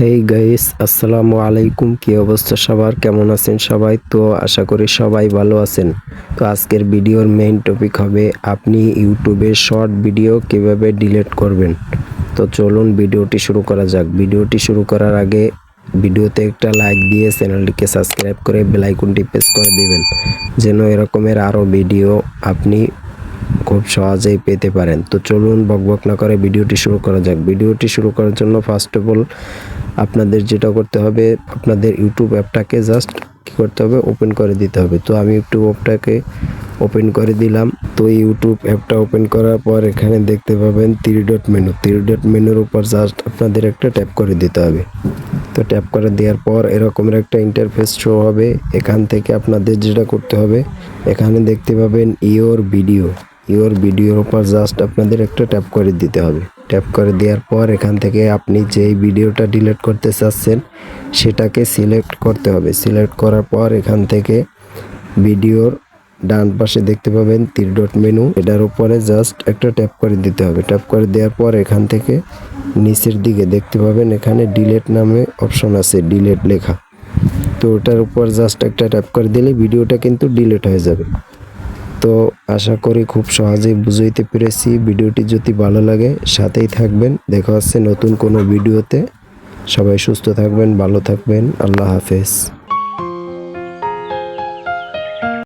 Hey guys, আসসালামু আলাইকুম। কি অবস্থা সবার, কেমন আছেন সবাই? তো আশা করি সবাই ভালো আছেন। তো আজকের ভিডিওর মেইন টপিক হবে আপনি ইউটিউবে শর্ট ভিডিও কিভাবে ডিলিট করবেন। তো চলুন ভিডিওটি শুরু করা যাক। ভিডিওটি শুরু করার আগে ভিডিওতে একটা লাইক দিয়ে চ্যানেলটিকে সাবস্ক্রাইব করে বেল আইকনটি প্রেস করে দিবেন, যেন এরকমের আরও ভিডিও আপনি খুব সহজেই পেতে পারেন। তো চলুন বকবক না করে ভিডিওটি শুরু করা যাক। ভিডিওটি শুরু করার জন্য ফার্স্ট অফ অল আপনাদের যেটা করতে হবে, আপনাদের ইউটিউব অ্যাপটাকে জাস্ট কী করতে হবে, ওপেন করে দিতে হবে। তো আমি ইউটিউব অ্যাপটাকে ওপেন করে দিলাম। তো ইউটিউব অ্যাপটা ওপেন করার পর এখানে দেখতে পাবেন থ্রি ডট মেনুর উপর জাস্ট আপনাদের একটা ট্যাপ করে দিতে হবে। তো ট্যাপ করে দেওয়ার পর এরকমের একটা ইন্টারফেস শো হবে। এখান থেকে আপনাদের যেটা করতে হবে, এখানে দেখতে পাবেন ইওর ভিডিওর উপর জাস্ট আপনাদের একটা ট্যাপ করে দিতে হবে। ট্যাপ করে দেওয়ার পর এখান থেকে আপনি যেই ভিডিওটা ডিলিট করতে চাচ্ছেন সেটাকে সিলেক্ট করতে হবে। সিলেক্ট করার পর এখান থেকে ভিডিওর ডান পাশে দেখতে পাবেন থ্রি ডট মেনু, এটার উপরে জাস্ট একটা ট্যাপ করে দিতে হবে। ট্যাপ করে দেওয়ার পর এখান থেকে নিচের দিকে দেখতে পাবেন এখানে ডিলিট নামে অপশন আছে, ডিলিট লেখা। তো ওটার উপর জাস্ট একটা ট্যাপ করে দিলে ভিডিওটা কিন্তু ডিলিট হয়ে যাবে। তো আশা করি খুব সহজেই বুঝাইতে পেরেছি। ভিডিওটি যদি ভালো লাগে সাথেই থাকবেন। দেখা হচ্ছে নতুন কোনো ভিডিওতে। সবাই সুস্থ থাকবেন, ভালো থাকবেন। আল্লাহ হাফেজ।